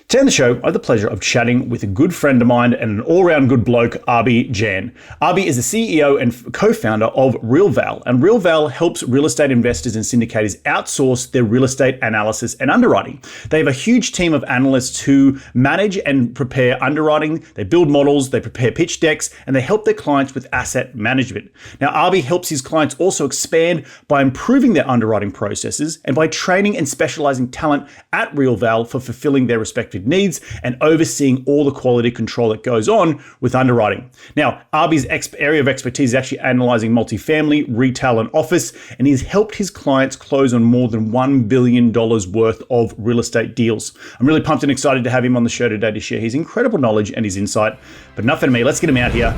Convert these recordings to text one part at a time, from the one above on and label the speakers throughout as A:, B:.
A: Today on the show, I have the pleasure of chatting with a good friend of mine and an all-round good bloke, Abhi Jain. Abhi is the CEO and co-founder of RealVal, and RealVal helps real estate investors and syndicators outsource their real estate analysis and underwriting. They have a huge team of analysts who manage and prepare underwriting, they build models, they prepare pitch decks, and they help their clients with asset management. Now, Abhi helps his clients also expand by improving their underwriting processes and by training and specializing talent at RealVal for fulfilling their respective needs and overseeing all the quality control that goes on with underwriting. Now, Abhi's area of expertise is actually analyzing multifamily, retail, and office, and he's helped his clients close on more than $1 billion worth of real estate deals. I'm really pumped and excited to have him on the show today to share his incredible knowledge and his insight. But enough of me, let's get him out here.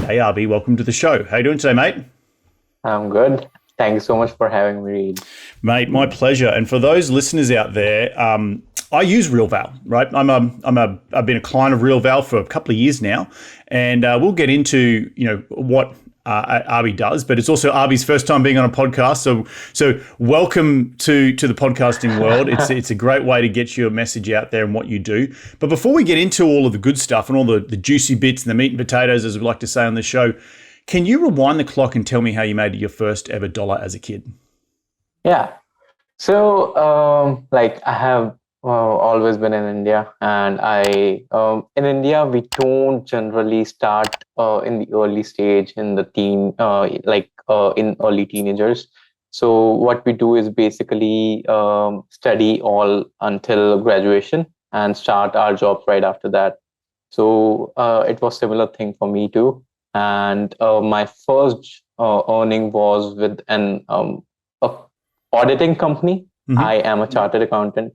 A: Hey Abhi, welcome to the show. How you doing today, mate?
B: I'm good. Thank you so much for having me, Reed.
A: Mate, my pleasure. And for those listeners out there, I use RealVal, right? I've been a client of RealVal for a couple of years now, and we'll get into what Abhi does, but it's also Abhi's first time being on a podcast. So welcome to the podcasting world. It's a great way to get your message out there and what you do. But before we get into all of the good stuff and all the juicy bits and the meat and potatoes, as we like to say on the show, can you rewind the clock and tell me how you made your first ever dollar as a kid?
B: Yeah. So I have always been in India, and in India we don't generally start in the early stage in the teen, in early teenagers. So what we do is basically study all until graduation and start our jobs right after that. So it was similar thing for me too. And my first earning was with an auditing company. Mm-hmm. I am a chartered accountant.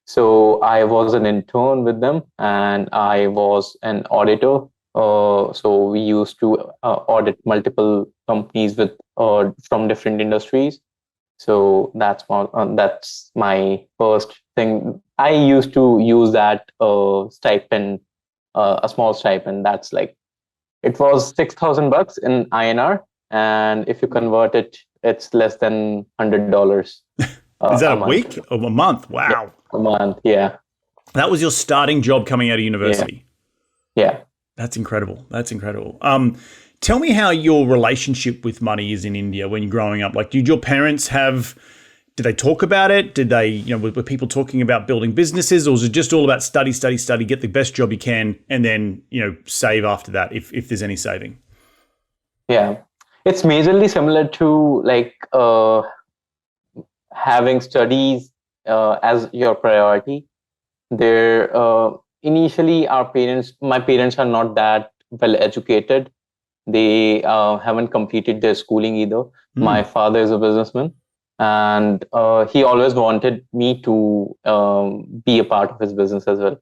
B: So I was an intern with them, and I was an auditor. So we used to audit multiple companies with from different industries. So that's my first thing. I used to use that stipend, a small stipend. That's it was $6,000 in INR, and if you convert it, it's less than $100.
A: Is that a week or a month? Wow.
B: Yeah, a month, yeah.
A: That was your starting job coming out of university?
B: Yeah.
A: That's incredible. Tell me how your relationship with money is in India when you're growing up. Did your parents did they talk about it? Did they, were people talking about building businesses, or was it just all about study, get the best job you can, and then, save after that if there's any saving?
B: Yeah. It's majorly similar to having studies as your priority. Initially my parents are not that well educated. They haven't completed their schooling either. My father is a businessman, and he always wanted me to be a part of his business as well.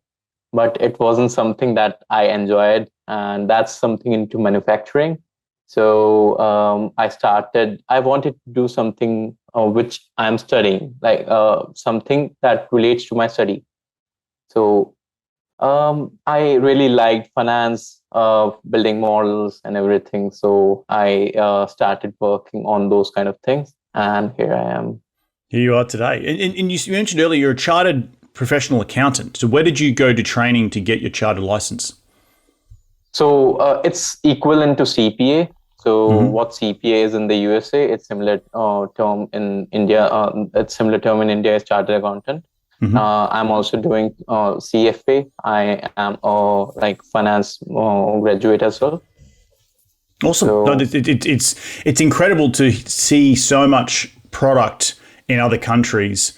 B: But it wasn't something that I enjoyed, and that's something into manufacturing. So I wanted to do something which I'm studying, something that relates to my study. So I really liked finance, building models and everything. So I started working on those kind of things, and here I am.
A: Here you are today. And you mentioned earlier you're a chartered professional accountant. So where did you go to training to get your chartered license?
B: So it's equivalent to CPA. So what CPA is in the USA, it's similar term in India. It's similar term in India is chartered accountant. Mm-hmm. I'm also doing CFA. I am a finance graduate as well.
A: Awesome. So, it's incredible to see so much product in other countries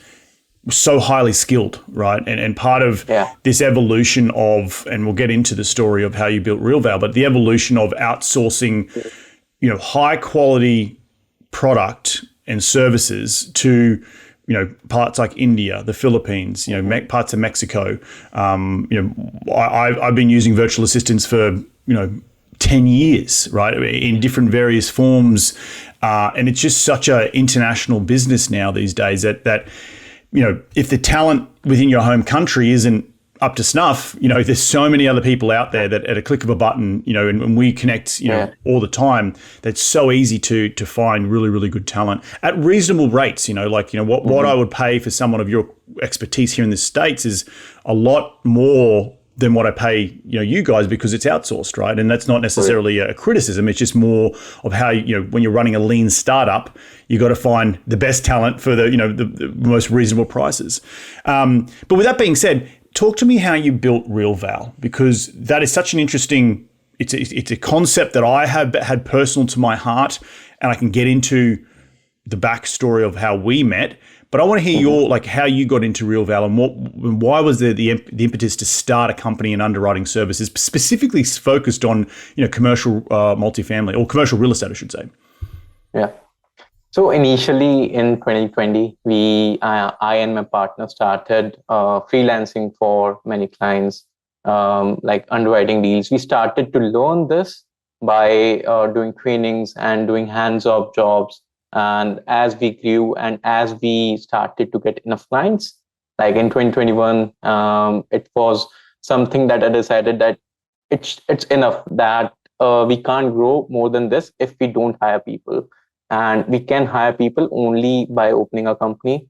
A: so highly skilled, right? And part of this evolution of, and we'll get into the story of how you built RealVal, but the evolution of outsourcing, high quality product and services to, parts like India, the Philippines, parts of Mexico. I've been using virtual assistants for, 10 years, right? In different various forms. And it's just such an international business now these days that if the talent within your home country isn't up to snuff, there's so many other people out there that at a click of a button, and we connect, all the time. That's so easy to find really, really good talent at reasonable rates. What I would pay for someone of your expertise here in the States is a lot more than what I pay, you guys, because it's outsourced, right? And that's not necessarily a criticism. It's just more of how, when you're running a lean startup, you got to find the best talent for the most reasonable prices. But with that being said, talk to me how you built RealVal, because that is such an interesting, it's a concept that I have had personal to my heart, and I can get into the backstory of how we met. But I want to hear your, how you got into RealVal and why was there the impetus to start a company in underwriting services, specifically focused on, commercial multifamily or commercial real estate, I should say.
B: Yeah. So initially in 2020, I and my partner started freelancing for many clients, like underwriting deals. We started to learn this by doing trainings and doing hands-on jobs. And as we grew and as we started to get enough clients, like in 2021, it was something that I decided that it's enough, that we can't grow more than this if we don't hire people. And we can hire people only by opening a company.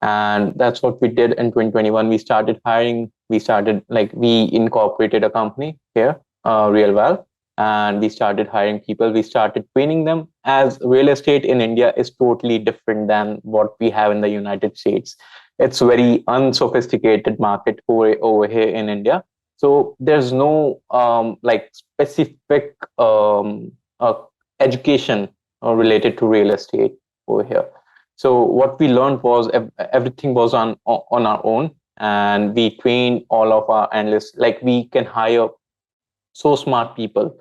B: And that's what we did in 2021. We started hiring. We incorporated a company here, RealVal. And we started hiring people. We started training them, as real estate in India is totally different than what we have in the United States. It's very unsophisticated market over here in India. So there's no specific education related to real estate over here. So what we learned was everything was on our own, and we trained all of our analysts. We can hire so smart people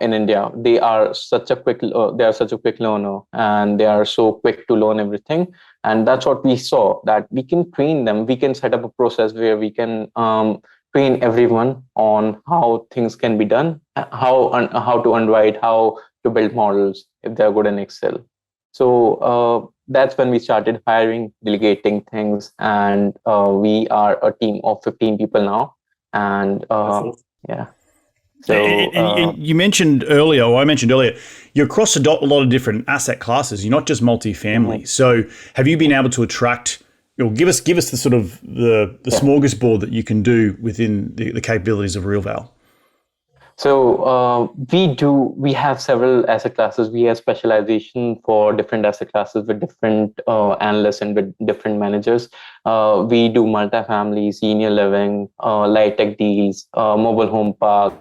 B: in India. They are such a quick learner, and they are so quick to learn everything. And that's what we saw, that we can train them. We can set up a process where we can train everyone on how things can be done, how to underwrite, how to build models if they're good in Excel. So that's when we started hiring, delegating things, and we are a team of 15 people now. And yeah. So,
A: and you mentioned earlier, or I mentioned earlier, you're across a lot of different asset classes. You're not just multifamily. Mm-hmm. So, have you been able to attract? Give us the sort of the smorgasbord that you can do within the capabilities of RealVal.
B: So we have several asset classes. We have specialization for different asset classes with different analysts and with different managers. We do multifamily, senior living, light tech deals, mobile home park,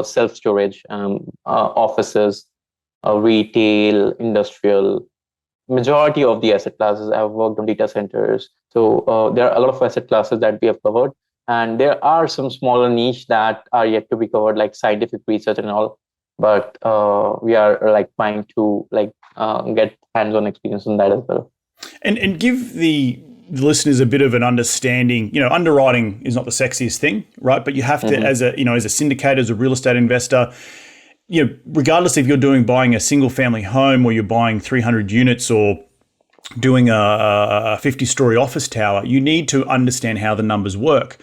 B: self-storage, offices, retail, industrial. Majority of the asset classes have worked on data centers. So there are a lot of asset classes that we have covered. And there are some smaller niche that are yet to be covered, like scientific research and all. But we are trying to get hands-on experience on that as well.
A: And give the listeners a bit of an understanding. Underwriting is not the sexiest thing, right? But you have to, as a syndicator, as a real estate investor, regardless if you're buying a single family home or you're buying 300 units or doing a 50-story office tower, you need to understand how the numbers work.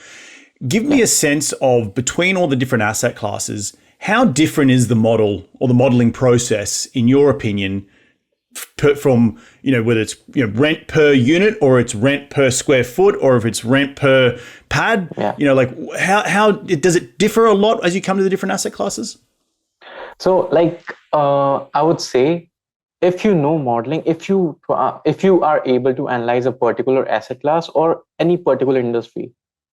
A: Give me a sense of, between all the different asset classes, how different is the model or the modeling process, in your opinion, from whether it's rent per unit or it's rent per square foot or if it's rent per pad? Yeah. How does it differ a lot as you come to the different asset classes?
B: So I would say, if you know modeling, if you are able to analyze a particular asset class or any particular industry,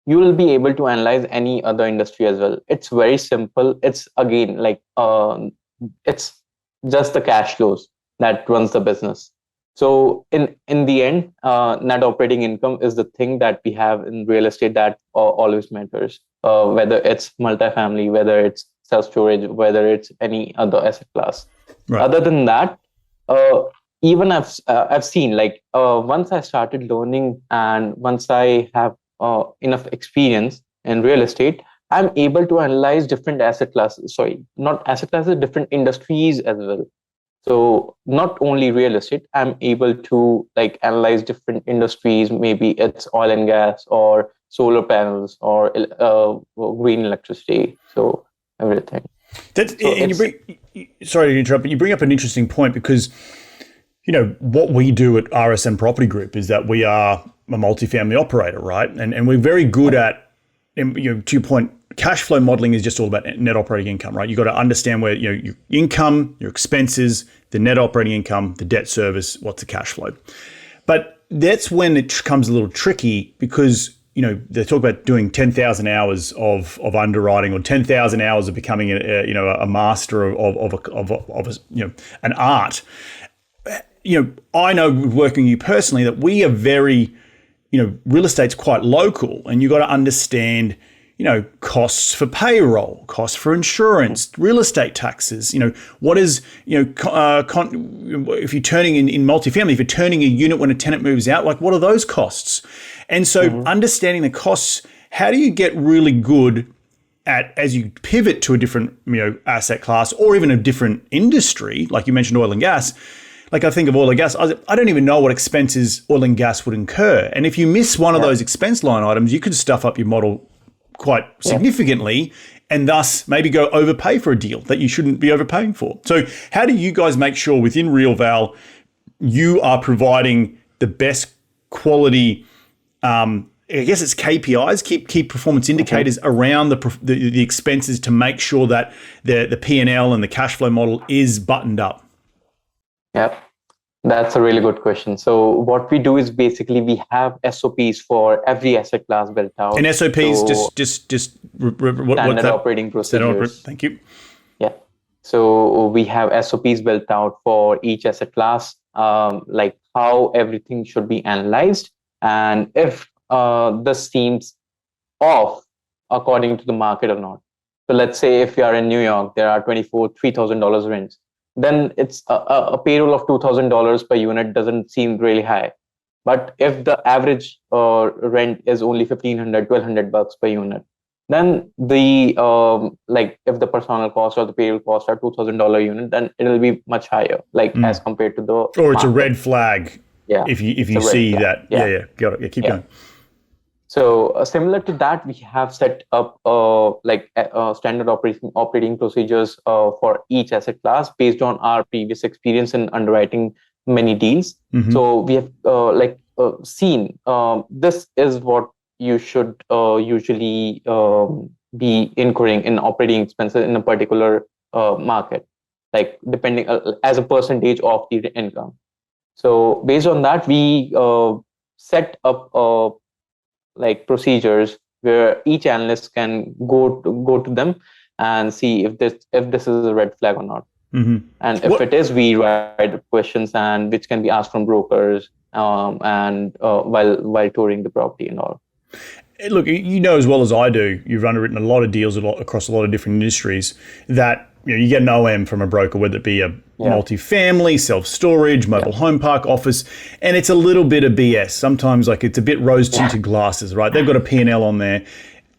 B: you will be able to analyze any other industry as well. It's very simple. It's again it's just the cash flows that runs the business. So in the end, net operating income is the thing that we have in real estate that always matters. Whether it's multifamily, whether it's self-storage, whether it's any other asset class. Right. Other than that, even I've seen once I started learning and once I have enough experience in real estate, I'm able to analyze different asset classes. Sorry, not asset classes, different industries as well. So not only real estate, I'm able to analyze different industries. Maybe it's oil and gas, or solar panels or green electricity. So everything.
A: Sorry to interrupt, but you bring up an interesting point because, what we do at RSM Property Group is that we are a multifamily operator, right? And we're very good at, to your point, cash flow modeling is just all about net operating income, right? You got to understand where your income, your expenses, the net operating income, the debt service, what's the cash flow. But that's when it becomes a little tricky because they talk about doing 10,000 hours of underwriting or 10,000 hours of becoming a master of an art. I know working with you personally that we are very, real estate's quite local, and you got to understand, costs for payroll, costs for insurance, real estate taxes. What is, if you're turning in multifamily, if you're turning a unit when a tenant moves out, like what are those costs? And so understanding the costs, how do you get really good at, as you pivot to a different, asset class or even a different industry, like you mentioned oil and gas. Like I think of oil and gas, I don't even know what expenses oil and gas would incur. And if you miss one of those expense line items, you could stuff up your model quite significantly and thus maybe go overpay for a deal that you shouldn't be overpaying for. So how do you guys make sure within RealVal you are providing the best quality, I guess it's KPIs, key performance indicators around the expenses to make sure that the P&L and the cash flow model is buttoned up?
B: Yep, that's a really good question. So what we do is basically we have SOPs for every asset class built out.
A: And SOPs,
B: standard operating procedures.
A: Thank you.
B: Yeah. So we have SOPs built out for each asset class, like how everything should be analyzed, and if this seems off according to the market or not. So let's say if you are in New York, there are $3,000 rents. Then it's a payroll of $2,000 per unit doesn't seem really high. But if the average rent is only $1,500, $1,200 per unit, then the if the personal cost or the payroll cost are $2,000 unit, then it'll be much higher, as compared to the
A: or it's
B: market.
A: a red flag.
B: Yeah,
A: if you see that. Yeah, got it. Yeah, keep going.
B: So similar to that, we have set up standard operating procedures for each asset class based on our previous experience in underwriting many deals. So we have seen this is what you should usually be incurring in operating expenses in a particular market, like depending as a percentage of the income. So based on that, we set up procedures where each analyst can go to them and see if this is a red flag or not. And if it is, we write questions and which can be asked from brokers and while touring the property and all.
A: Look, as well as I do, you've underwritten a lot of deals across a lot of different industries that you get an OM from a broker, whether it be a multifamily, self-storage, mobile home park, office, and it's a little bit of BS. Sometimes it's a bit rose-tinted glasses, right? They've got a P&L on there.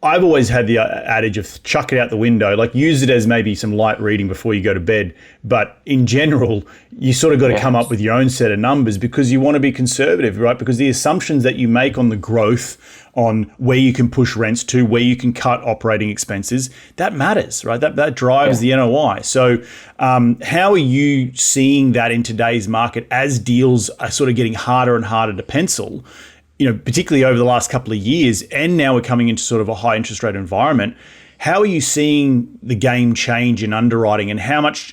A: I've always had the adage of chuck it out the window, use it as maybe some light reading before you go to bed. But in general, you sort of got to come up with your own set of numbers because you want to be conservative, right? Because the assumptions that you make on the growth, on where you can push rents to, where you can cut operating expenses, that matters, right? That drives the NOI. So how are you seeing that in today's market as deals are sort of getting harder and harder to pencil? Particularly over the last couple of years, and now we're coming into sort of a high interest rate environment. How are you seeing the game change in underwriting, and how much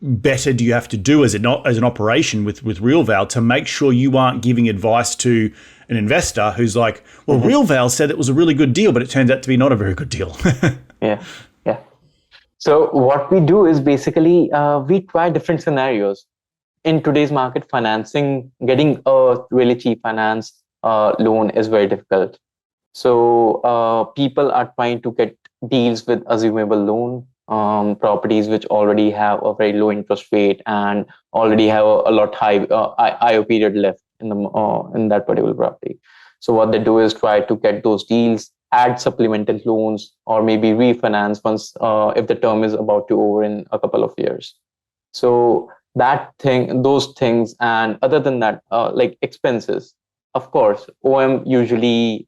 A: better do you have to do as an operation with RealVal to make sure you aren't giving advice to an investor who's like, well, RealVal said it was a really good deal, but it turns out to be not a very good deal.
B: Yeah. So what we do is basically we try different scenarios. In today's market, getting a really cheap finance loan is very difficult. So people are trying to get deals with assumable loan, properties which already have a very low interest rate and already have a lot high IO period left in that particular property. So what they do is try to get those deals, add supplemental loans, or maybe refinance once if the term is about to over in a couple of years. So those things, and other than that, expenses. Of course, OM usually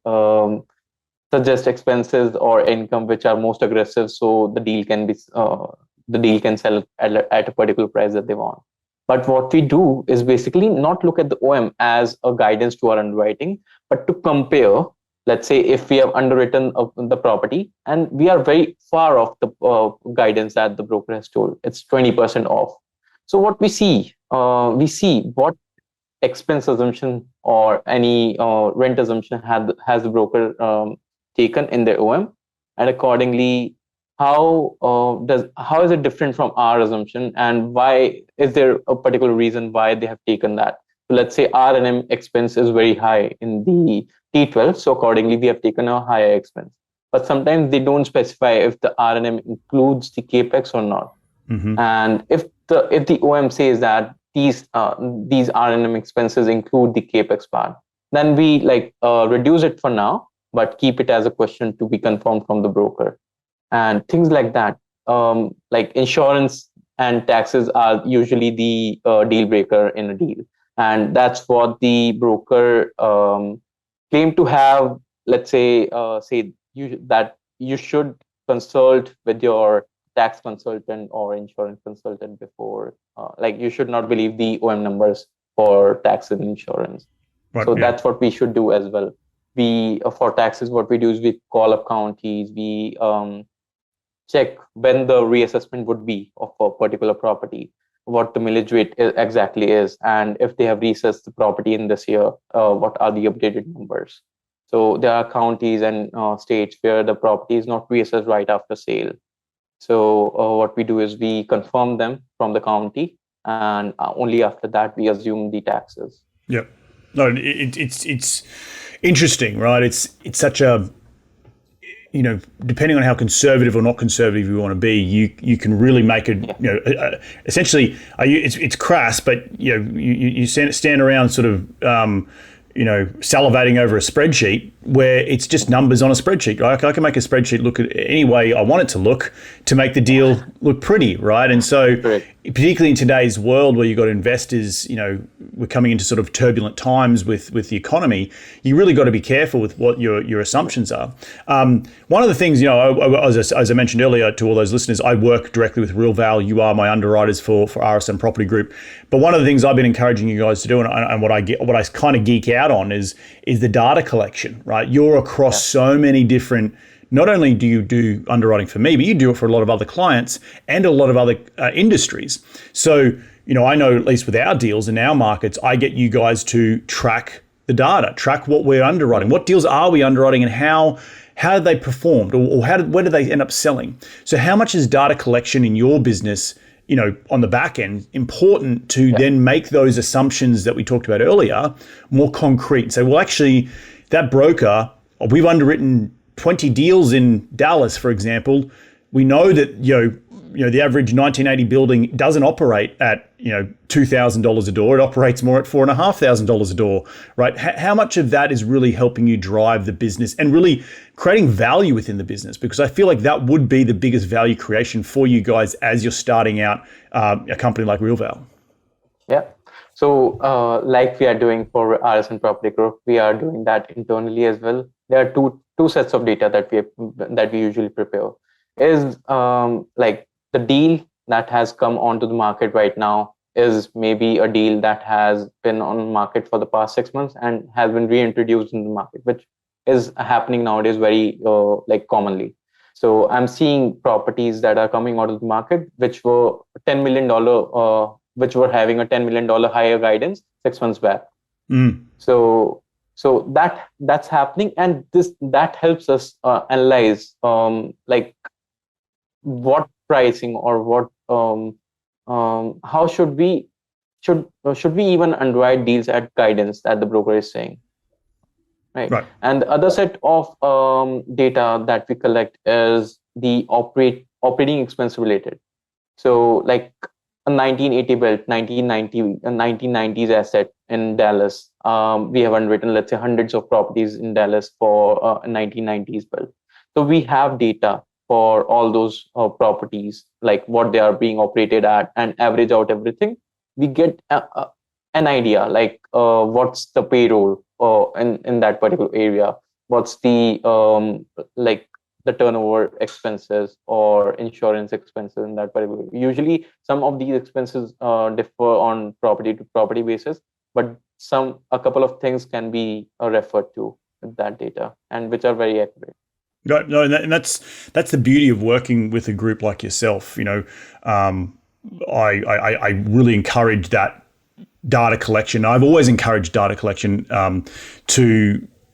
B: suggest expenses or income which are most aggressive, so the deal can sell at a particular price that they want. But what we do is basically not look at the OM as a guidance to our underwriting, but to compare. Let's say if we have underwritten the property and we are very far off the guidance that the broker has told, it's 20% off. So what we see what expense assumption or any rent assumption has the broker taken in their OM, and accordingly, how is it different from our assumption, and why is there a particular reason why they have taken that? So let's say R&M expense is very high in the T12, so accordingly we have taken a higher expense. But sometimes they don't specify if the R&M includes the capex or not.
A: Mm-hmm.
B: And if the OM says that these R&M expenses include the capex part, then we reduce it for now, but keep it as a question to be confirmed from the broker. And things like that, like insurance and taxes are usually the deal breaker in a deal, and that's what the broker claim to have. Let's say that you should consult with your tax consultant or insurance consultant before. You should not believe the OM numbers for tax and insurance. Right, so that's what we should do as well. We for taxes, what we do is we call up counties. We check when the reassessment would be of a particular property, what the millage rate exactly is, and if they have reassessed the property in this year, what are the updated numbers. So there are counties and states where the property is not reassessed right after sale. So what we do is we confirm them from the county, and only after that we assume the taxes.
A: Yep. No, it's interesting, right? It's such a, depending on how conservative or not conservative you want to be, you can really make it. Essentially, it's crass, but you stand around sort of. Salivating over a spreadsheet where it's just numbers on a spreadsheet, right? I can make a spreadsheet look at any way I want it to look to make the deal look pretty, right? And so, particularly in today's world where you've got investors, we're coming into sort of turbulent times with the economy, you really got to be careful with what your assumptions are. One of the things, as I mentioned earlier to all those listeners, I work directly with RealVal. You are my underwriters for RSM Property Group. But one of the things I've been encouraging you guys to do, and what I kind of geek out on is the data collection, right? You're across so many different. Not only do you do underwriting for me, but you do it for a lot of other clients and a lot of other industries. So, I know at least with our deals in our markets, I get you guys to track the data, track what we're underwriting, what deals are we underwriting, and how have they performed, or where do they end up selling? So, how much is data collection in your business, on the back end, important to then make those assumptions that we talked about earlier more concrete? So, well, actually, that broker, we've underwritten 20 deals in Dallas, for example. We know that the average 1980 building doesn't operate at $2,000 a door. It operates more at $4,500 a door, right? How much of that is really helping you drive the business and really creating value within the business? Because I feel like that would be the biggest value creation for you guys as you're starting out a company like RealVal.
B: Yeah. So like we are doing for RSM Property Group, we are doing that internally as well. There are two sets of data that we usually prepare. Is the deal that has come onto the market right now is maybe a deal that has been on the market for the past 6 months and has been reintroduced in the market, which is happening nowadays very commonly. So I'm seeing properties that are coming out of the market which were $10 million, which were having a $10 million higher guidance 6 months back. So that's happening, and that helps us analyze what pricing or what how should we even underwrite deals at guidance that the broker is saying, right? And the other set of data that we collect is the operating expense related. So like a 1980 built 1990s asset in Dallas, we have underwritten, let's say, hundreds of properties in Dallas for a 1990s build. So we have data for all those properties, like what they are being operated at, and average out everything. We get an idea, like what's the payroll in that particular area, what's the like the turnover expenses or insurance expenses in that particular. Usually, some of these expenses differ on property to property basis, but a couple of things can be referred to with that data and which are very accurate.
A: No, and that's the beauty of working with a group like yourself. I really encourage that data collection. I've always encouraged data collection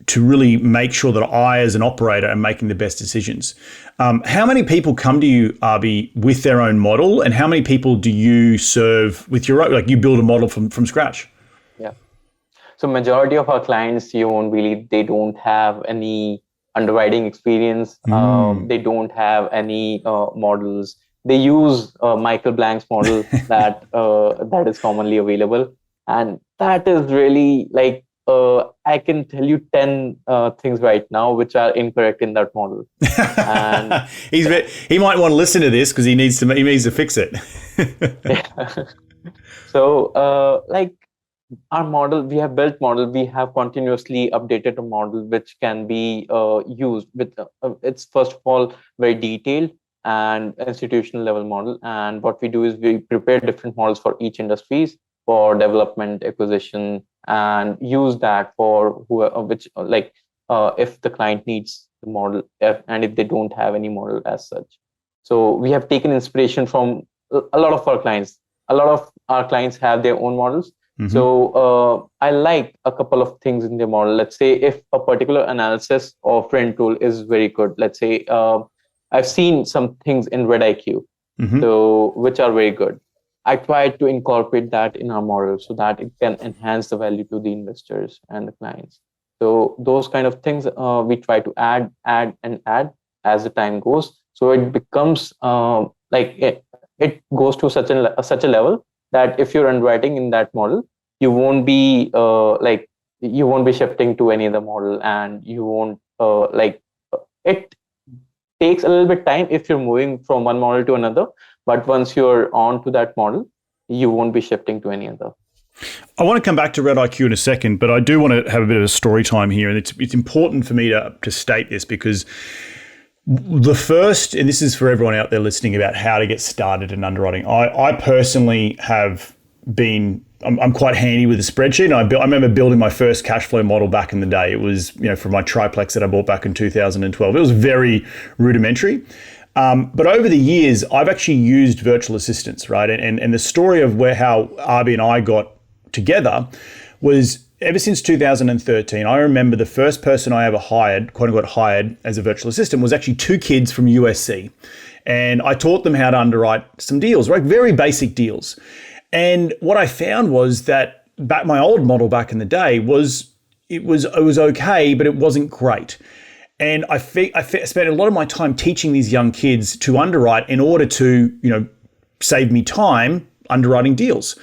A: to really make sure that I, as an operator, am making the best decisions. How many people come to you, Abhi, with their own model, and how many people do you serve with your own? Like, you build a model from scratch?
B: Yeah. So majority of our clients, they don't have any underwriting experience. They don't have any models. They use Michael Blank's model that is commonly available, and that is really like I can tell you 10 things right now which are incorrect in that model. And
A: he might want to listen to this because he needs to fix it.
B: So like our model, we have built model, we have continuously updated a model which can be used with it's first of all very detailed and institutional level model. And what we do is we prepare different models for each industries for development, acquisition, and use that for if the client needs the model, and if they don't have any model as such. So we have taken inspiration from a lot of our clients. A lot of our clients have their own models. Mm-hmm. So I like a couple of things in the model. Let's say if a particular analysis of rent tool is very good. Let's say I've seen some things in RedIQ, mm-hmm. so which are very good. I try to incorporate that in our model so that it can enhance the value to the investors and the clients. So those kind of things we try to add as the time goes. So it becomes it goes to such a level that if you're underwriting in that model, you won't be shifting to any other model, and you won't it takes a little bit time if you're moving from one model to another, but once you're on to that model, you won't be shifting to any other.
A: I want to come back to RedIQ in a second, but I do want to have a bit of a story time here, and it's important for me to state this because the first, and this is for everyone out there listening about how to get started in underwriting. I personally have been, I'm quite handy with a spreadsheet. I remember building my first cash flow model back in the day. It was, for my triplex that I bought back in 2012. It was very rudimentary. But over the years, I've actually used virtual assistants, right? And the story of how Abhi and I got together was ever since 2013. I remember the first person I ever hired, quote unquote hired as a virtual assistant, was actually two kids from USC. And I taught them how to underwrite some deals, right? Very basic deals. And what I found was that my old model back in the day was okay, but it wasn't great. And I spent a lot of my time teaching these young kids to underwrite in order to, save me time underwriting deals.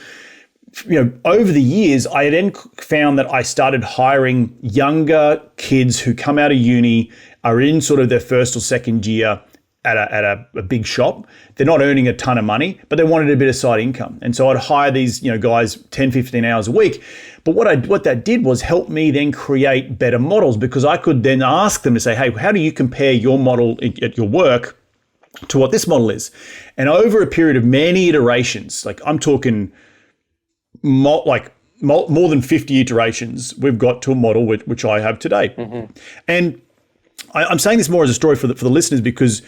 A: Over the years, I then found that I started hiring younger kids who come out of uni, are in sort of their first or second year at a big shop. They're not earning a ton of money, but they wanted a bit of side income. And so I'd hire these, guys 10, 15 hours a week. But what that did was help me then create better models, because I could then ask them to say, hey, how do you compare your model at your work to what this model is? And over a period of many iterations, like I'm talking more than 50 iterations, we've got to a model which I have today. Mm-hmm. And I'm saying this more as a story for the listeners, because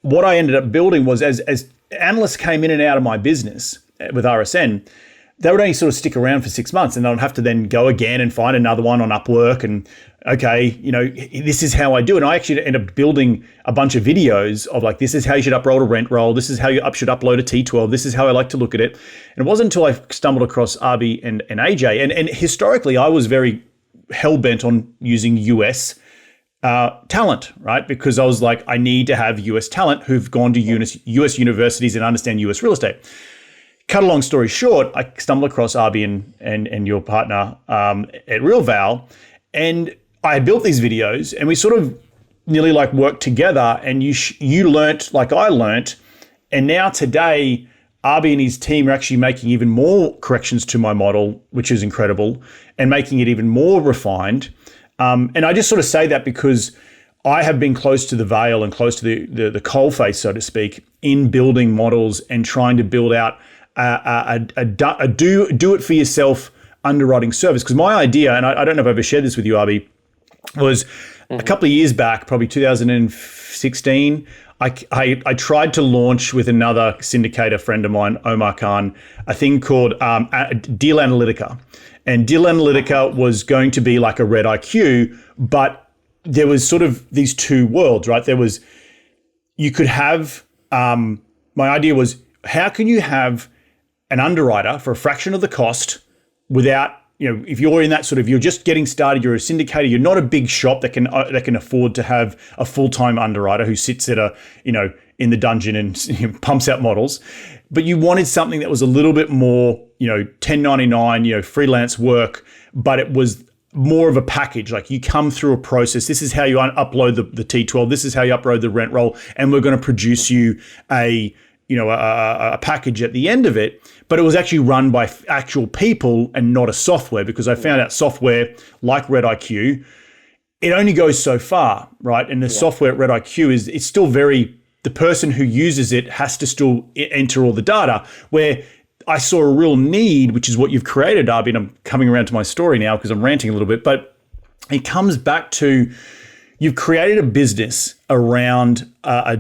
A: what I ended up building was as analysts came in and out of my business with RSN, they would only sort of stick around for 6 months, and I'd have to then go again and find another one on Upwork. And okay, this is how I do it. And I actually ended up building a bunch of videos of like, this is how you should upload a rent roll. This is how you should upload a T12. This is how I like to look at it. And it wasn't until I stumbled across Abhi and AJ. And historically, I was very hell-bent on using US talent, right? Because I was like, I need to have US talent who've gone to US universities and understand US real estate. Cut a long story short, I stumbled across Abhi and your partner at RealVal, and I built these videos, and we sort of nearly like worked together, and you learnt like I learnt, and now today, Abhi and his team are actually making even more corrections to my model, which is incredible, and making it even more refined. And I just sort of say that because I have been close to the veil and close to the coalface, so to speak, in building models and trying to build out a do it for yourself underwriting service. Because my idea, and I don't know if I've ever shared this with you, Abhi, was a couple of years back, probably 2016. I tried to launch with another syndicator friend of mine, Omar Khan, a thing called Deal Analytica. And Deal Analytica was going to be like a Red IQ, but there was sort of these two worlds, right? There was, you could have, my idea was, how can you have an underwriter for a fraction of the cost without, if you're in that sort of, you're just getting started, you're a syndicator, you're not a big shop that can afford to have a full-time underwriter who sits at in the dungeon and pumps out models, but you wanted something that was a little bit more, 1099, freelance work, but it was more of a package. Like you come through a process. This is how you upload the T12. This is how you upload the rent roll, and we're going to produce you a package at the end of it. But it was actually run by actual people and not a software, because I found out software like Red IQ, it only goes so far, right? And the software at Red IQ it's still the person who uses it has to still enter all the data, where I saw a real need, which is what you've created, Abhi, and I'm coming around to my story now because I'm ranting a little bit, but it comes back to you've created a business around a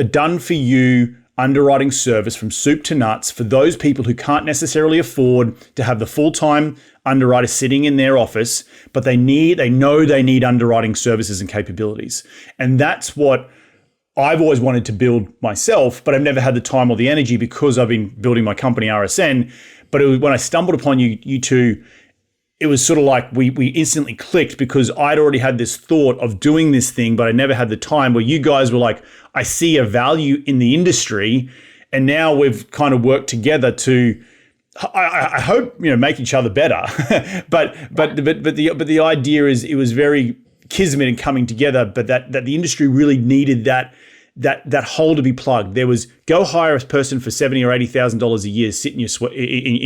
A: done-for-you underwriting service from soup to nuts for those people who can't necessarily afford to have the full-time underwriter sitting in their office, but they know they need underwriting services and capabilities. And that's what I've always wanted to build myself, but I've never had the time or the energy because I've been building my company RSN. But it was when I stumbled upon you two, it was sort of like we instantly clicked, because I'd already had this thought of doing this thing, but I never had the time, where you guys were like, I see a value in the industry. And now we've kind of worked together to, I hope, make each other better. but the idea is it was very kismet and coming together, but that the industry really needed that hole to be plugged. There was, go hire a person for $70,000 or $80,000 a year, sit in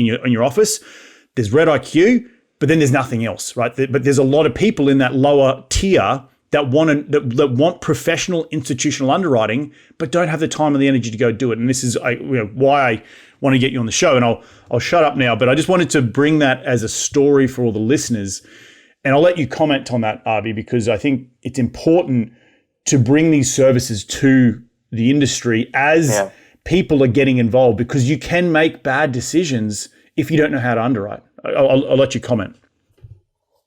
A: your office. There's Red IQ, but then there's nothing else, right? But there's a lot of people in that lower tier that want professional institutional underwriting, but don't have the time and the energy to go do it. And this is why I want to get you on the show. And I'll shut up now, but I just wanted to bring that as a story for all the listeners. And I'll let you comment on that, Abhi, because I think it's important to bring these services to the industry as people are getting involved, because you can make bad decisions if you don't know how to underwrite. I'll let you comment.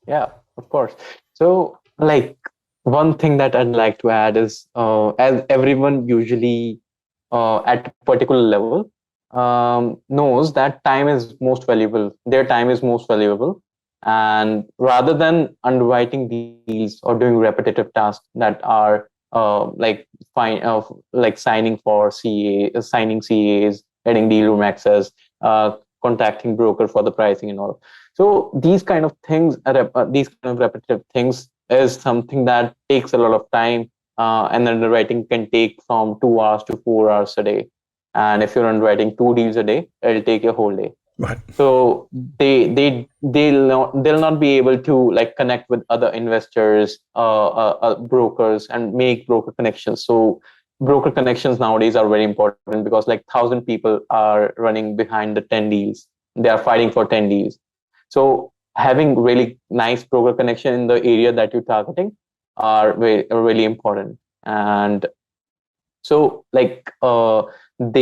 B: Yeah, of course. So, one thing that I'd like to add is, as everyone usually at a particular level knows that time is most valuable. Their time is most valuable. And rather than underwriting deals or doing repetitive tasks that are signing for signing CAs, getting deal room access, contacting broker for the pricing and all. So these kind of things, these kind of repetitive things, is something that takes a lot of time, and underwriting can take from 2 hours to 4 hours a day. And if you're underwriting 2 deals a day, it'll take a whole day.
A: Right.
B: So they'll not be able to connect with other investors, brokers, and make broker connections. So broker connections nowadays are very important, because 1,000 people are running behind the 10 deals. They are fighting for 10 deals. So having really nice broker connection in the area that you're targeting are really important. And so they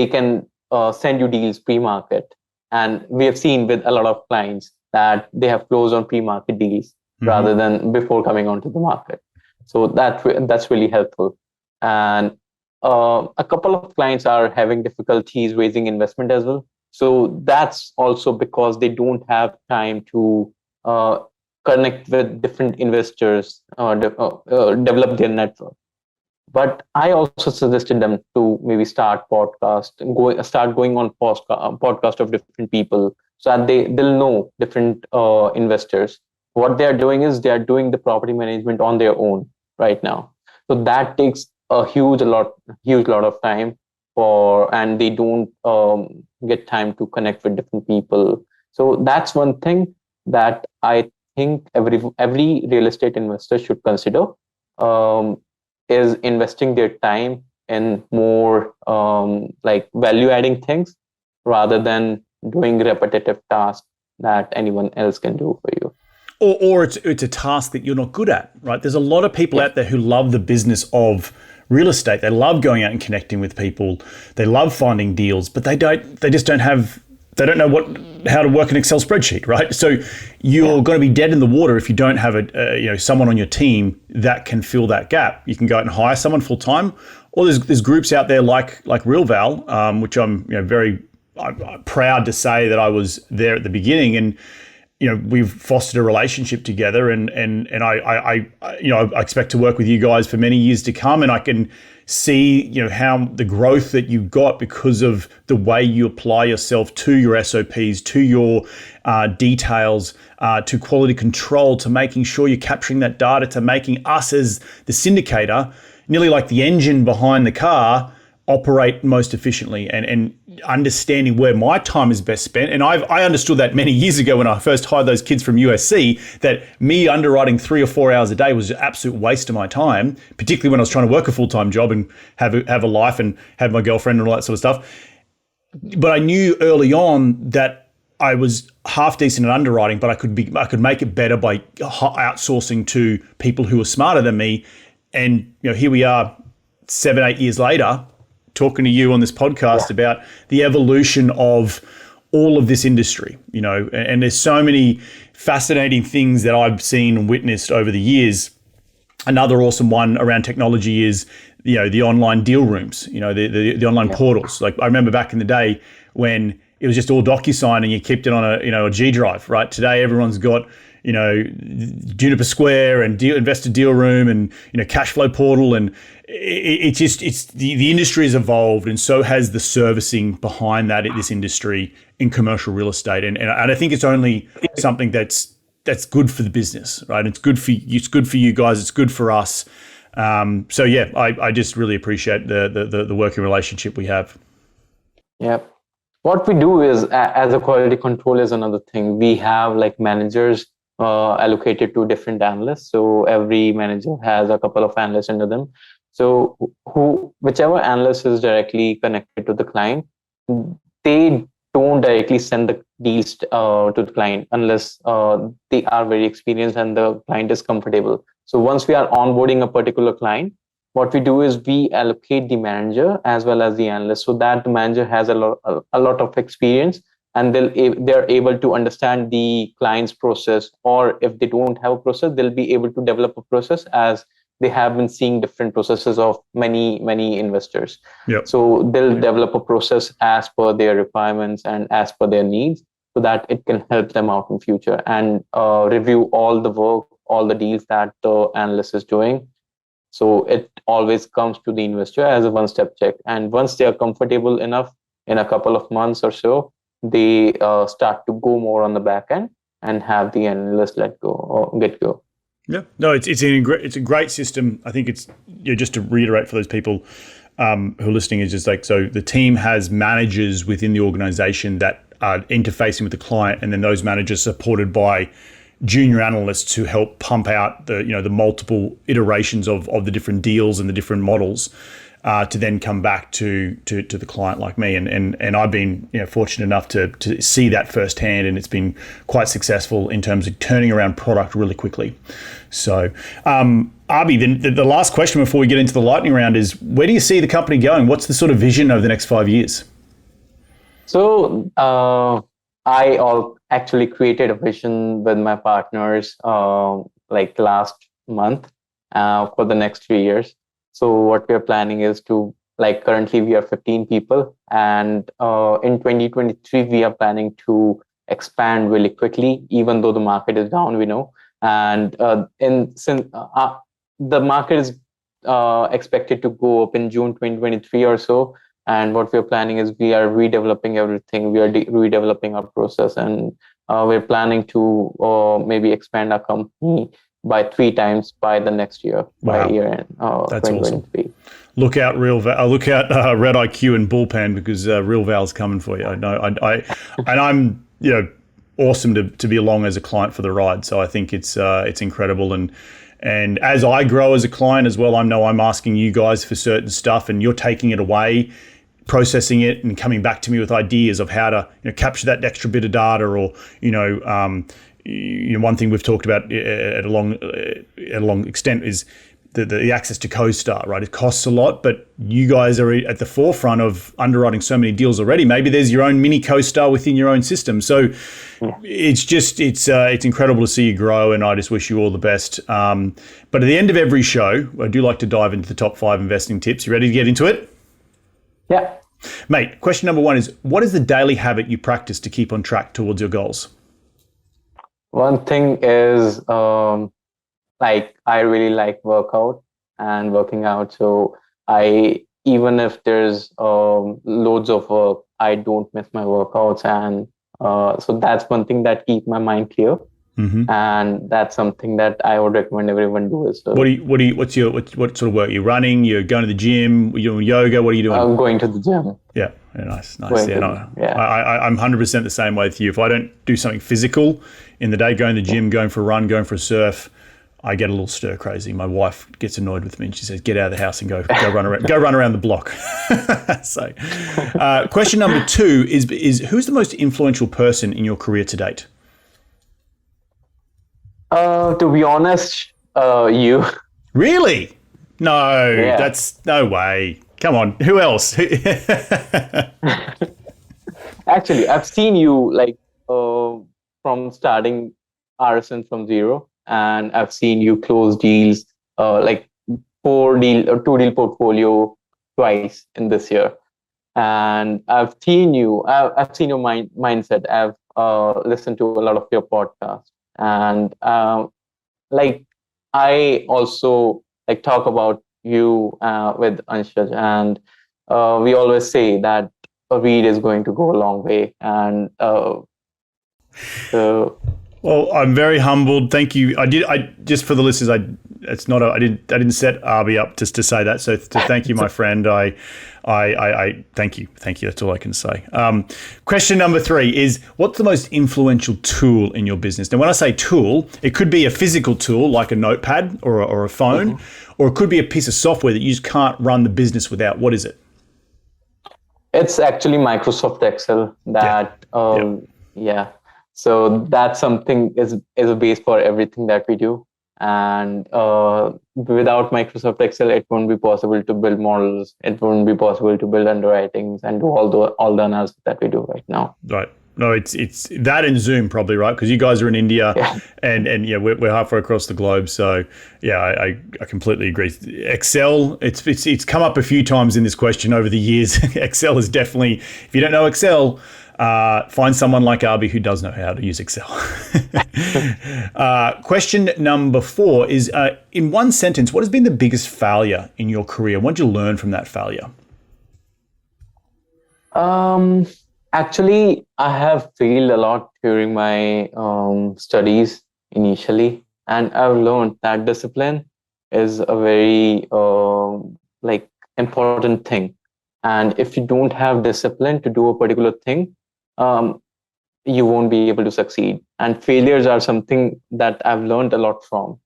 B: can send you deals pre-market. And we have seen with a lot of clients that they have closed on pre-market deals rather than before coming onto the market. So that's really helpful. And a couple of clients are having difficulties raising investment as well. So that's also because they don't have time to connect with different investors, develop their network. But I also suggested them to maybe start going on podcast of different people, so that they'll know different investors. What they are doing is they are doing the property management on their own right now. So that takes a huge lot of time and they don't get time to connect with different people. So that's one thing that I think every real estate investor should consider is investing their time in more like value adding things rather than doing repetitive tasks that anyone else can do for you.
A: Or it's a task that you're not good at, right? There's a lot of people out there who love the business of real estate. They love going out and connecting with people. They love finding deals, but they don't know how to work an Excel spreadsheet, right? So you're going to be dead in the water if you don't have someone on your team that can fill that gap. You can go out and hire someone full time, or there's groups out there like RealVal, which I'm very proud to say that I was there at the beginning, and we've fostered a relationship together, and I expect to work with you guys for many years to come, and I can see how the growth that you got because of the way you apply yourself to your SOPs, to your details, to quality control, to making sure you're capturing that data, to making us as the syndicator nearly like the engine behind the car operate most efficiently, and understanding where my time is best spent. And I understood that many years ago when I first hired those kids from USC, that me underwriting 3 or 4 hours a day was an absolute waste of my time, particularly when I was trying to work a full-time job and have a life and have my girlfriend and all that sort of stuff. But I knew early on that I was half decent at underwriting, but I could make it better by outsourcing to people who were smarter than me. And here we are 7-8 years later, talking to you on this podcast about the evolution of all of this industry, and there's so many fascinating things that I've seen and witnessed over the years. Another awesome one around technology is, the online deal rooms, the online portals. Like I remember back in the day when it was just all DocuSign and you kept it on a G drive, right? Today, everyone's got, Juniper Square and Investor Deal Room and, Cashflow Portal, and the industry has evolved, and so has the servicing behind that in this industry in commercial real estate. And I think it's only something that's good for the business, right? It's good for you guys. It's good for us. I just really appreciate the working relationship we have.
B: Yep. What we do is, as a quality control is another thing. We have like managers allocated to different analysts. So every manager has a couple of analysts under them. So whichever analyst is directly connected to the client, they don't directly send the deals to the client unless they are very experienced and the client is comfortable. So once we are onboarding a particular client, what we do is we allocate the manager as well as the analyst, so that the manager has a lot of experience, and they're able to understand the client's process, or if they don't have a process, they'll be able to develop a process, as they have been seeing different processes of many investors.
A: Yep.
B: So they'll develop a process as per their requirements and as per their needs, so that it can help them out in future, and review all the work, all the deals that the analyst is doing. So it always comes to the investor as a one-step check. And once they are comfortable enough, in a couple of months or so, they start to go more on the back end and have the analyst get go.
A: Yeah, no, it's a great system. I think it's, just to reiterate for those people who are listening, is just like, so the team has managers within the organization that are interfacing with the client, and then those managers supported by junior analysts who help pump out the multiple iterations of the different deals and the different models to then come back to the client like me. And I've been fortunate enough to see that firsthand, and it's been quite successful in terms of turning around product really quickly. So Abhi, the last question before we get into the lightning round is, where do you see the company going? What's the sort of vision over the next 5 years?
B: So I actually created a vision with my partners like last month for the next 3 years. So what we're planning is to, like, currently we are 15 people, and in 2023 we are planning to expand really quickly, even though the market is down, we know. And since the market is expected to go up in June 2023 or so, and what we're planning is we are redeveloping everything. We are redeveloping our process, and we're planning to maybe expand our company by 3 times by the next year, by year end.
A: That's 2023. Awesome. Look out, RealVal. Look out, Red IQ and Bullpen, because RealVal's coming for you. I know. And I'm, awesome to be along as a client for the ride. So I think it's incredible. And as I grow as a client as well, I know I'm asking you guys for certain stuff, and you're taking it away, processing it, and coming back to me with ideas of how to capture that extra bit of data, or one thing we've talked about at a long extent is the access to CoStar, right? It costs a lot, but you guys are at the forefront of underwriting so many deals already. Maybe there's your own mini CoStar within your own system. So it's incredible to see you grow, and I just wish you all the best. But at the end of every show, I do like to dive into the top 5 investing tips. You ready to get into it?
B: Yeah.
A: Mate, question number 1 is, what is the daily habit you practice to keep on track towards your goals?
B: One thing is, I really like working out. So even if there's loads of work, I don't miss my workouts. And so that's one thing that keeps my mind clear. Mm-hmm. And that's something that I would recommend everyone do as well.
A: What sort of work? You're running, you're going to the gym, you're doing yoga, what are you doing?
B: I'm going to the gym.
A: Yeah, nice. I'm 100% the same way with you. If I don't do something physical in the day, going to the gym, going for a run, going for a surf, I get a little stir crazy. My wife gets annoyed with me and she says, "Get out of the house and go run around, go run around the block." So, question number 2 is who's the most influential person in your career to date?
B: To be honest, you.
A: Really? No, that's no way. Come on, who else?
B: Actually, I've seen you from starting RSN from zero, and I've seen you close deals, 2-deal portfolio twice in this year, and I've seen your mindset. I've listened to a lot of your podcasts, and I also talk about you with Anshaj, and we always say that a read is going to go a long way, and
A: well, I'm very humbled. Thank you. I just for the listeners, I didn't set Abhi up just to say that. So to thank you, my friend. I thank you. Thank you. That's all I can say. Question number 3 is, what's the most influential tool in your business? Now, when I say tool, it could be a physical tool like a notepad or a phone, or it could be a piece of software that you just can't run the business without. What is it?
B: It's actually Microsoft Excel. So that's something is a base for everything that we do. And without Microsoft Excel, it wouldn't be possible to build models. It wouldn't be possible to build underwritings and do all the analysis that we do right now.
A: Right. No, it's that and Zoom probably, right? Because you guys are in India, and we're halfway across the globe. So I completely agree. Excel, it's come up a few times in this question over the years. Excel is definitely, if you don't know Excel, find someone like Abhi who does know how to use Excel. Question number 4 is, in one sentence, what has been the biggest failure in your career? What did you learn from that failure?
B: Actually, I have failed a lot during my studies initially, and I've learned that discipline is a very important thing. And if you don't have discipline to do a particular thing, you won't be able to succeed. And failures are something that I've learned a lot from.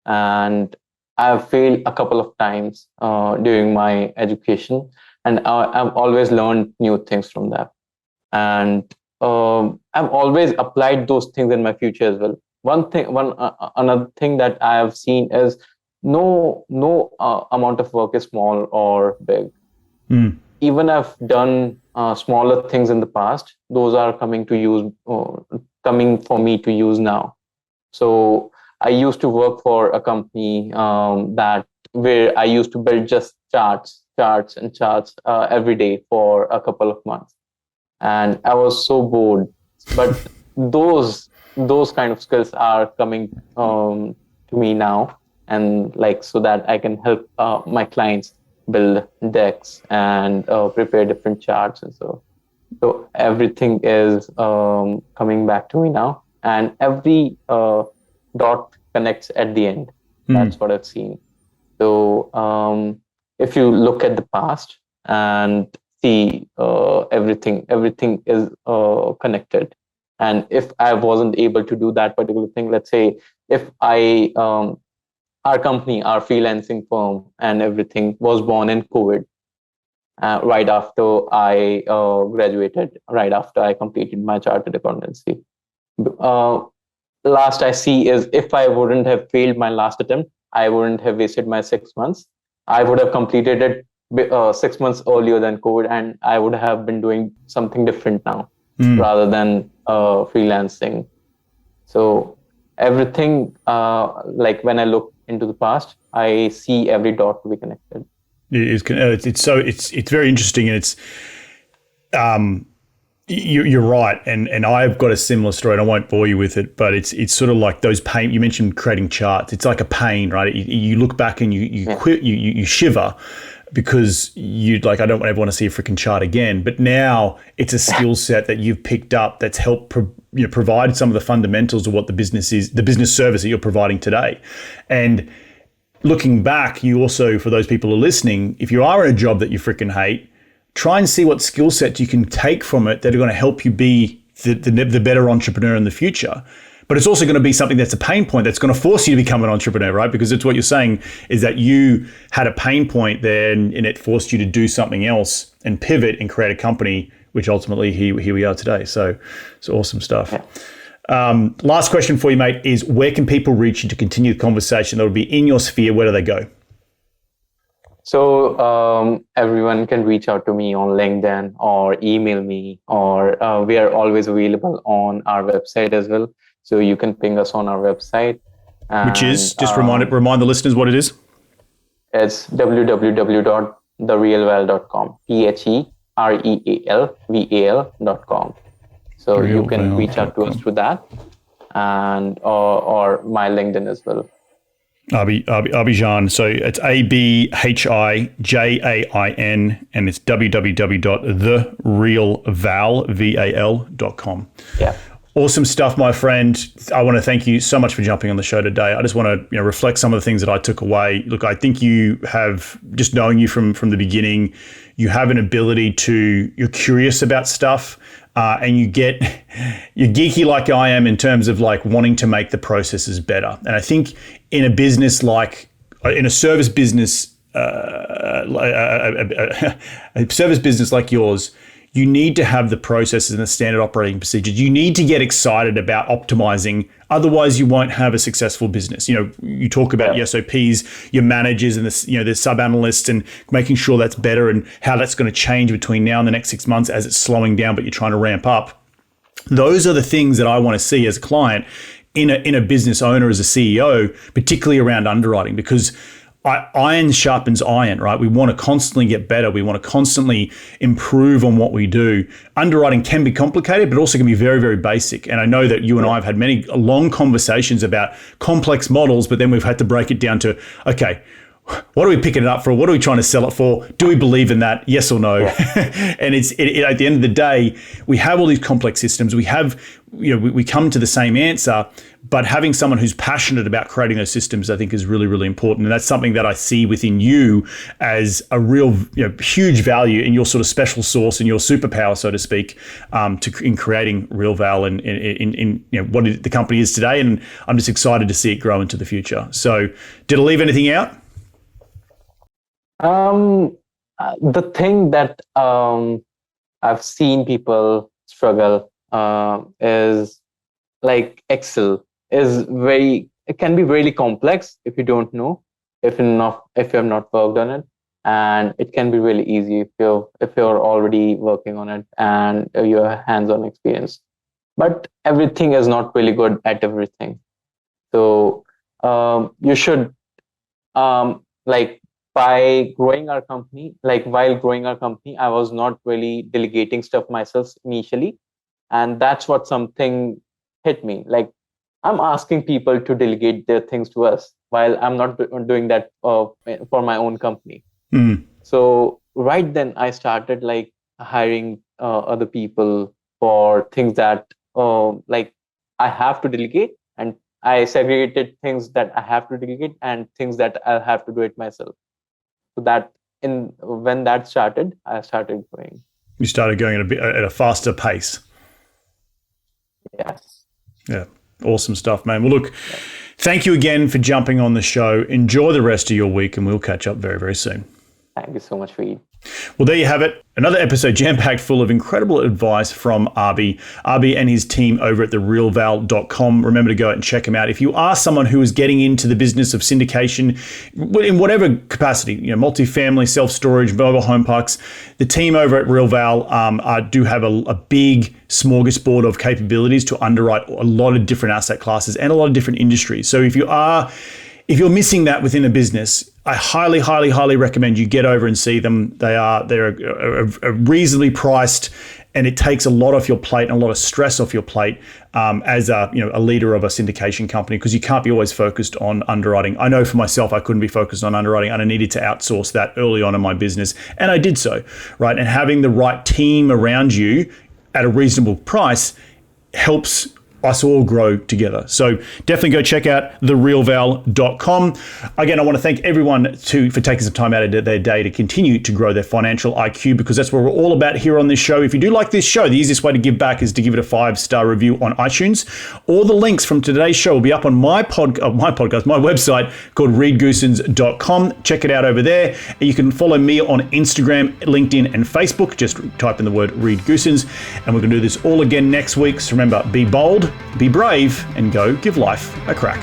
B: And I've failed a couple of times during my education, and I've always learned new things from that. And I've always applied those things in my future as well. Another thing that I have seen is no amount of work is small or big. Even I've done smaller things in the past, those are coming for me to use now. So I used to work for a company where I used to build just charts every day for a couple of months, and I was so bored. But those kind of skills are coming to me now, and so that I can help my clients build decks and prepare different charts, and so everything is coming back to me now, and every dot connects at the end. That's what I've seen. So if you look at the past and see everything is connected. And if I wasn't able to do that particular thing, let's say if our company, our freelancing firm and everything was born in COVID, right after I graduated, right after I completed my chartered accountancy. Uh, Last I see is if I wouldn't have failed my last attempt, I wouldn't have wasted my 6 months. I would have completed it 6 months earlier than COVID, and I would have been doing something different now rather than freelancing. So everything, like when I look into the past, I see every dot to be connected.
A: It's very interesting, and it's you're right, and I've got a similar story, and I won't bore you with it, but it's sort of like those pain. You mentioned creating charts. It's like a pain, right? You look back and you shiver because you like, I don't ever want to see a freaking chart again. But now it's a skill set that you've picked up that's helped provide some of the fundamentals of what the business is, the business service that you're providing today, and looking back, you also, for those people who are listening, if you are in a job that you freaking hate, try and see what skill sets you can take from it that are going to help you be the better entrepreneur in the future. But it's also going to be something that's a pain point that's going to force you to become an entrepreneur, right? Because it's what you're saying is that you had a pain point there and it forced you to do something else and pivot and create a company, which ultimately here we are today. So it's awesome stuff. Yeah. Last question for you, mate, is where can people reach you to continue the conversation that will be in your sphere? Where do they go?
B: So everyone can reach out to me on LinkedIn or email me, or we are always available on our website as well. So you can ping us on our website.
A: Which is, just remind the listeners what it is.
B: It's www.therealval.com, TheRealVal.com. So you can reach out to us through that, and or my LinkedIn as well.
A: Abhi Jain. So it's ABHIJAIN, and it's www.therealval.com.
B: Yeah.
A: Awesome stuff, my friend. I want to thank you so much for jumping on the show today. I just want to reflect some of the things that I took away. Look, I think you have, just knowing you from the beginning, you have an ability you're curious about stuff, and you're geeky like I am in terms of like wanting to make the processes better. And I think in a business in a service business, a service business like yours, you need to have the processes and the standard operating procedures. You need to get excited about optimizing. Otherwise, you won't have a successful business. You talk about your SOPs, your managers, and the sub analysts, and making sure that's better and how that's going to change between now and the next 6 months as it's slowing down, but you're trying to ramp up. Those are the things that I want to see as a client in a business owner, as a CEO, particularly around underwriting, because iron sharpens iron, right? We want to constantly get better. We want to constantly improve on what we do. Underwriting can be complicated, but also can be very, very basic. And I know that you and I have had many long conversations about complex models, but then we've had to break it down to, okay, what are we picking it up for? What are we trying to sell it for? Do we believe in that? Yes or no? Yeah. And at the end of the day, we have all these complex systems. We have, we come to the same answer, but having someone who's passionate about creating those systems, I think, is really, really important. And that's something that I see within you as a real, huge value in your sort of special sauce and your superpower, so to speak, in creating RealVal and in what the company is today. And I'm just excited to see it grow into the future. So, did I leave anything out?
B: The thing that I've seen people struggle is like Excel it can be really complex if you don't know, if you have not worked on it, and it can be really easy if you're already working on it and you have hands-on experience. But everything is not really good at everything. So you should by growing our company, while growing our company, I was not really delegating stuff myself initially. And that's what something hit me. Like, I'm asking people to delegate their things to us while I'm not doing that for my own company. So right then I started hiring other people for things that I have to delegate, and I segregated things that I have to delegate and things that I'll have to do it myself. So that when that started, I started going.
A: You started going at a faster pace.
B: Yeah.
A: Yeah. Awesome stuff, man. Well, look, thank you again for jumping on the show. Enjoy the rest of your week, and we'll catch up very, very soon.
B: Thank you so much, Reed.
A: Well, there you have it. Another episode jam-packed full of incredible advice from Abhi. Abhi and his team over at the RealVal.com. Remember to go out and check him out. If you are someone who is getting into the business of syndication in whatever capacity, multifamily, self-storage, mobile home parks, the team over at RealVal do have a big smorgasbord of capabilities to underwrite a lot of different asset classes and a lot of different industries. So if you're missing that within a business, I highly, highly, highly recommend you get over and see them. They're reasonably priced, and it takes a lot off your plate and a lot of stress off your plate as a leader of a syndication company, because you can't be always focused on underwriting. I know for myself, I couldn't be focused on underwriting, and I needed to outsource that early on in my business, and I did so, right? And having the right team around you at a reasonable price helps us all grow together. So definitely go check out therealval.com. Again, I want to thank everyone for taking some time out of their day to continue to grow their financial IQ, because that's what we're all about here on this show. If you do like this show, the easiest way to give back is to give it a 5-star review on iTunes. All the links from today's show will be up on my website called reedgoosens.com. Check it out over there. And you can follow me on Instagram, LinkedIn, and Facebook. Just type in the word Reed Goosens. And we're going to do this all again next week. So remember, be bold, be brave, and go give life a crack.